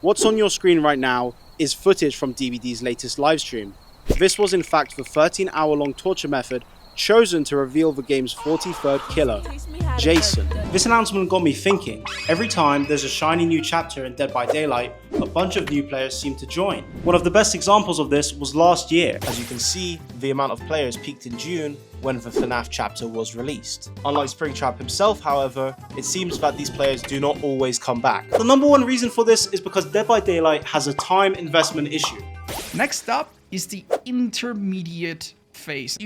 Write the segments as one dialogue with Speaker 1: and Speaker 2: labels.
Speaker 1: What's on your screen right now is footage from DBD's latest livestream. This was in fact the 13-hour-long torture method chosen to reveal the game's 43rd killer, Jason. This announcement got me thinking. Every time there's a shiny new chapter in Dead by Daylight, a bunch of new players seem to join. One of the best examples of this was last year. As you can see, the amount of players peaked in June when the FNAF chapter was released. Unlike Springtrap himself, however, it seems that these players do not always come back. The number one reason for this is because Dead by Daylight has a time investment issue.
Speaker 2: Next up is the intermediate phase.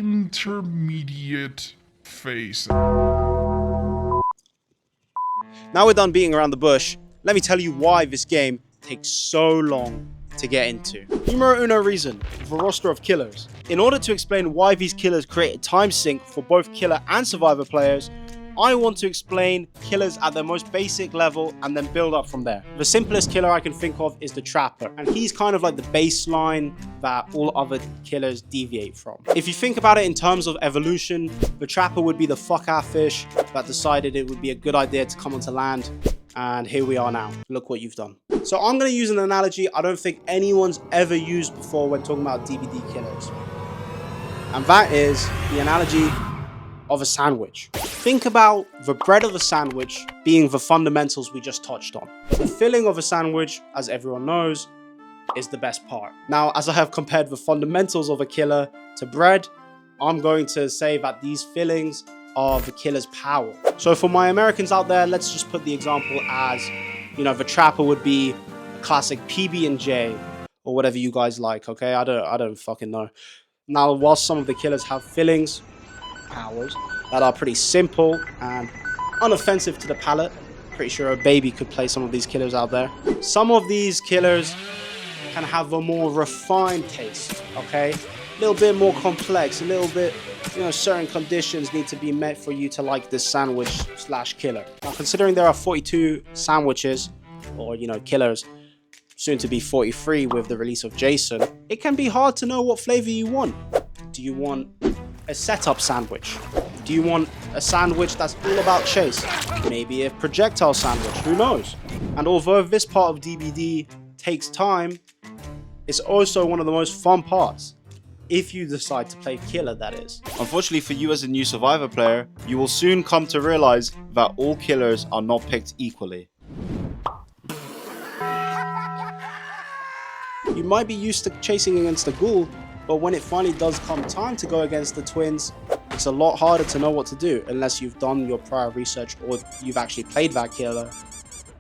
Speaker 1: Now we're done beating around the bush, let me tell you why this game takes so long to get into. Numero uno reason, the roster of killers. In order to explain why these killers create a time sink for both killer and survivor players, I want to explain killers at their most basic level and then build up from there. The simplest killer I can think of is the Trapper, and he's kind of like the baseline that all other killers deviate from. If you think about it in terms of evolution, the Trapper would be the fuck-out fish that decided it would be a good idea to come onto land, and here we are now. Look what you've done. So I'm going to use an analogy I don't think anyone's ever used before when talking about DBD killers. And that is the analogy of a sandwich. Think about the bread of a sandwich being the fundamentals we just touched on. The filling of a sandwich, as everyone knows, is the best part. Now, as I have compared the fundamentals of a killer to bread, I'm going to say that these fillings are the killer's power. So for my Americans out there, let's just put the example as, the Trapper would be a classic PB&J or whatever you guys like, okay? I don't fucking know. Now, whilst some of the killers have fillings, powers, that are pretty simple and unoffensive to the palate, pretty sure a baby could play some of these killers out there. Some of these killers can have a more refined taste, okay? A little bit more complex, a little bit, certain conditions need to be met for you to like this sandwich slash killer. Now, considering there are 42 sandwiches, or, killers, soon to be 43 with the release of Jason, it can be hard to know what flavor you want. Do you want a setup sandwich? Do you want a sandwich that's all about chase? Maybe a projectile sandwich, who knows? And although this part of DBD takes time, it's also one of the most fun parts. If you decide to play killer, that is. Unfortunately for you as a new survivor player, you will soon come to realize that all killers are not picked equally. You might be used to chasing against a ghoul, but when it finally does come time to go against the twins, it's a lot harder to know what to do unless you've done your prior research or you've actually played that killer.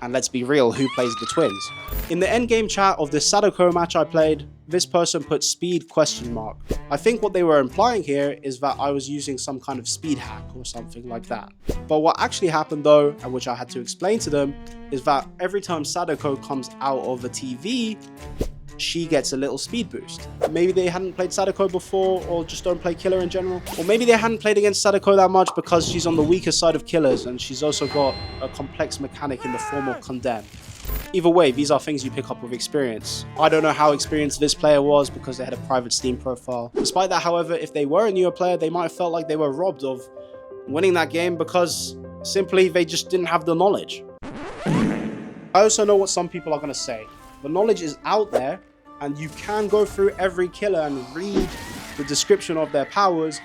Speaker 1: And let's be real, who plays the twins? In the endgame chat of this Sadako match I played, this person put speed ? I think what they were implying here is that I was using some kind of speed hack or something like that. But what actually happened though, and which I had to explain to them, is that every time Sadako comes out of the TV, she gets a little speed boost. Maybe they hadn't played Sadako before, or just don't play killer in general. Or maybe they hadn't played against Sadako that much because she's on the weaker side of killers and she's also got a complex mechanic in the form of Condemn. Either way, these are things you pick up with experience. I don't know how experienced this player was because they had a private Steam profile. Despite that, however, if they were a newer player, they might have felt like they were robbed of winning that game because simply they just didn't have the knowledge. I also know what some people are going to say. The knowledge is out there, and you can go through every killer and read the description of their powers,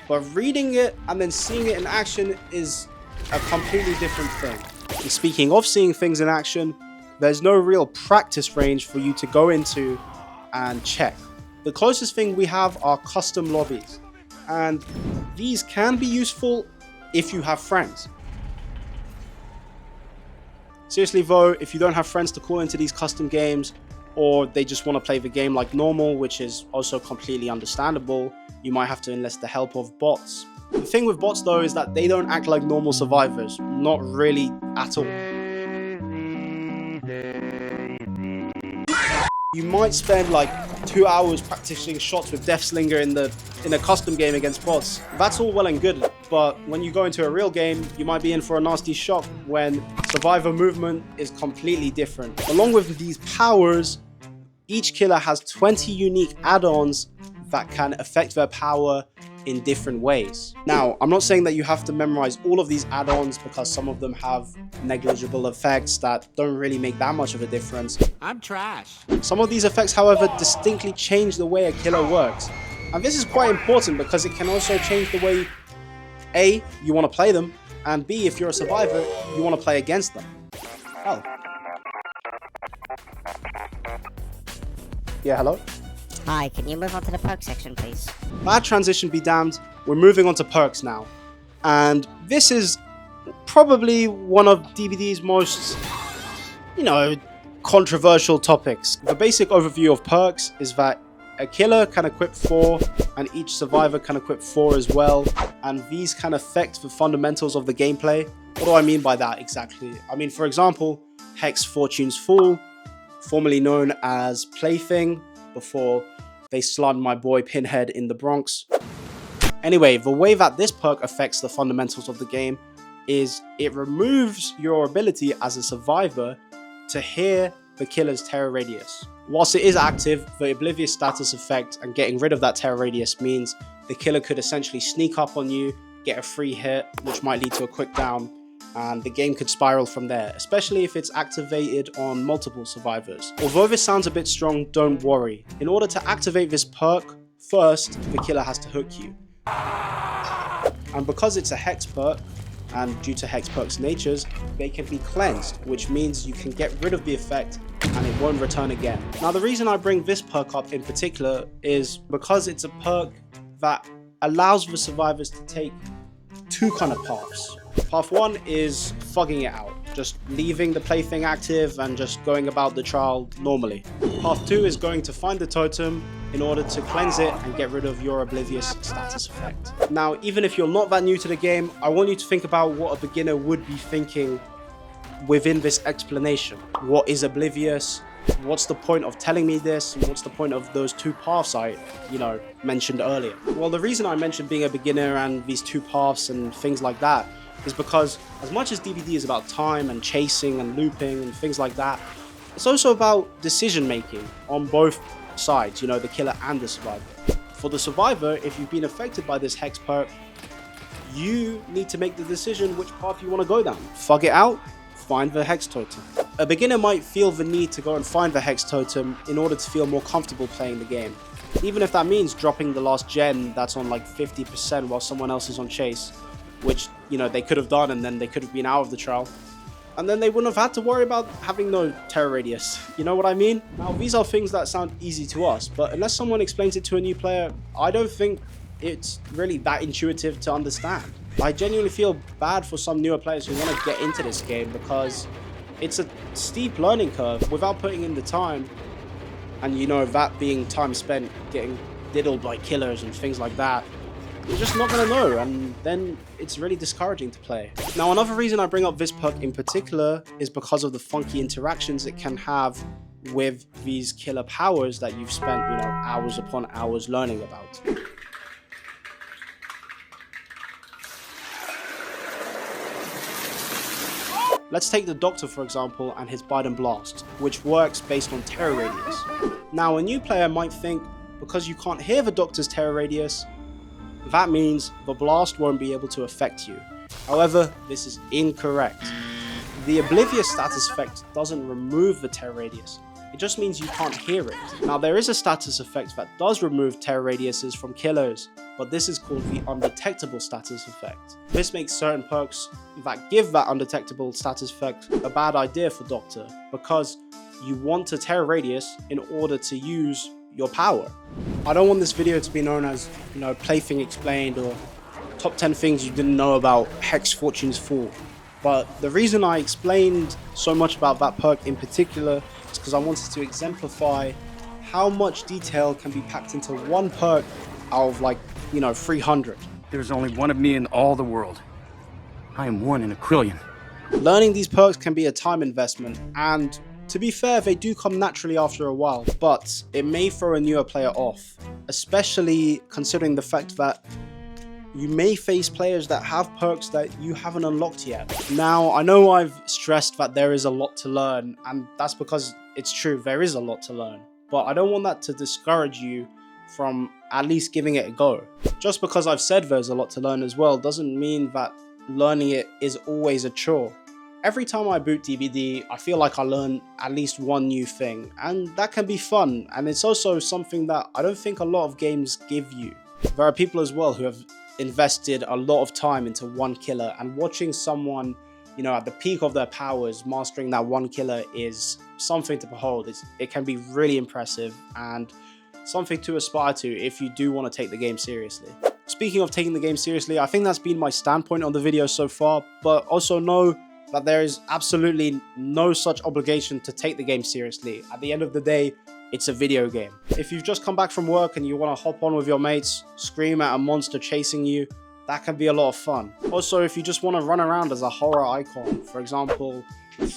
Speaker 1: but reading it and then seeing it in action is a completely different thing. And speaking of seeing things in action, there's no real practice range for you to go into and check. The closest thing we have are custom lobbies, and these can be useful if you have friends. Seriously though, if you don't have friends to call into these custom games, or they just want to play the game like normal, which is also completely understandable, you might have to enlist the help of bots. The thing with bots though is that they don't act like normal survivors, not really at all. You might spend like 2 hours practicing shots with Deathslinger in a custom game against bots. That's all well and good, but when you go into a real game, you might be in for a nasty shock when survivor movement is completely different. Along with these powers, each killer has 20 unique add-ons that can affect their power in different ways. Now, I'm not saying that you have to memorize all of these add-ons because some of them have negligible effects that don't really make that much of a difference.
Speaker 3: I'm trash.
Speaker 1: Some of these effects, however, distinctly change the way a killer works. And this is quite important because it can also change the way A, you want to play them, and B, if you're a survivor, you want to play against them. Oh. Yeah, hello?
Speaker 4: Hi, can you move on to the perk section, please?
Speaker 1: Bad transition be damned, we're moving on to perks now. And this is probably one of DBD's most, controversial topics. The basic overview of perks is that a killer can equip 4 and each survivor can equip 4 as well, and these can affect the fundamentals of the gameplay. What do I mean by that exactly? I mean, for example, Hex Fortune's Fool, formerly known as Plaything, before they slammed my boy Pinhead in the Bronx. Anyway, the way that this perk affects the fundamentals of the game is it removes your ability as a survivor to hear the killer's terror radius. Whilst it is active, the oblivious status effect and getting rid of that terror radius means the killer could essentially sneak up on you, get a free hit, which might lead to a quick down, and the game could spiral from there, especially if it's activated on multiple survivors. Although this sounds a bit strong, don't worry. In order to activate this perk, first, the killer has to hook you. And because it's a Hex perk, and due to Hex perks' natures, they can be cleansed, which means you can get rid of the effect and it won't return again. Now, the reason I bring this perk up in particular is because it's a perk that allows the survivors to take two kind of paths. Path 1 is fugging it out, just leaving the plaything active and just going about the trial normally. Path 2 is going to find the totem in order to cleanse it and get rid of your oblivious status effect. Now, even if you're not that new to the game, I want you to think about what a beginner would be thinking within this explanation. What is oblivious? What's the point of telling me this? What's the point of those two paths I, mentioned earlier? Well, the reason I mentioned being a beginner and these two paths and things like that is because as much as DBD is about time and chasing and looping and things like that, it's also about decision making on both sides, the killer and the survivor. For the survivor, if you've been affected by this Hex perk, you need to make the decision which path you want to go down. Fug it out, find the Hex totem. A beginner might feel the need to go and find the Hex totem in order to feel more comfortable playing the game, even if that means dropping the last gen that's on like 50% while someone else is on chase, which they could have done, and then they could have been out of the trial, and then they wouldn't have had to worry about having no terror radius. You know what I mean? Now, these are things that sound easy to us, but unless someone explains it to a new player, I don't think it's really that intuitive to understand. I genuinely feel bad for some newer players who want to get into this game because it's a steep learning curve without putting in the time, and that being time spent getting diddled by killers and things like that. You're just not going to know, and then it's really discouraging to play. Now, another reason I bring up this perk in particular is because of the funky interactions it can have with these killer powers that you've spent, hours upon hours learning about. Let's take the Doctor, for example, and his Bite and Blast, which works based on terror radius. Now, a new player might think, because you can't hear the Doctor's terror radius, that means the blast won't be able to affect you. However, this is incorrect. The oblivious status effect doesn't remove the terror radius. It just means you can't hear it. Now, there is a status effect that does remove terror radiuses from killers, but this is called the undetectable status effect. This makes certain perks that give that undetectable status effect a bad idea for Doctor, because you want a terror radius in order to use your power. I don't want this video to be known as, Plaything Explained or top 10 things you didn't know about Hex Fortune's Fool. But the reason I explained so much about that perk in particular is because I wanted to exemplify how much detail can be packed into one perk out of 300.
Speaker 3: There's only one of me in all the world. I am one in a trillion.
Speaker 1: Learning these perks can be a time investment, and to be fair, they do come naturally after a while, but it may throw a newer player off, especially considering the fact that you may face players that have perks that you haven't unlocked yet. Now, I know I've stressed that there is a lot to learn, and that's because it's true, there is a lot to learn, but I don't want that to discourage you from at least giving it a go. Just because I've said there's a lot to learn as well doesn't mean that learning it is always a chore. Every time I boot DBD, I feel like I learn at least one new thing, and that can be fun, and it's also something that I don't think a lot of games give you. There are people as well who have invested a lot of time into one killer, and watching someone, you know, at the peak of their powers, mastering that one killer is something to behold. It can be really impressive and something to aspire to if you do want to take the game seriously. Speaking of taking the game seriously, I think that's been my standpoint on the video so far, but also know that there is absolutely no such obligation to take the game seriously. At the end of the day, it's a video game. If you've just come back from work and you want to hop on with your mates, scream at a monster chasing you, that can be a lot of fun. Also, if you just want to run around as a horror icon, for example,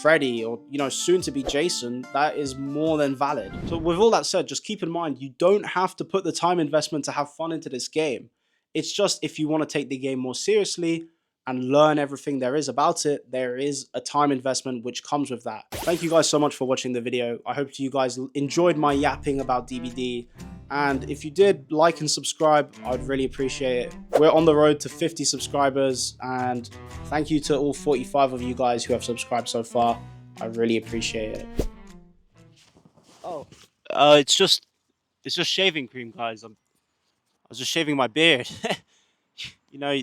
Speaker 1: Freddy or, you know, soon to be Jason, that is more than valid. So with all that said, just keep in mind, you don't have to put the time investment to have fun into this game. It's just if you want to take the game more seriously and learn everything there is about it, there is a time investment which comes with that. Thank you guys so much for watching the video. I hope you guys enjoyed my yapping about DBD. And if you did, like and subscribe, I'd really appreciate it. We're on the road to 50 subscribers, and thank you to all 45 of you guys who have subscribed so far. I really appreciate it. Oh, it's just shaving cream, guys. I was just shaving my beard. You know,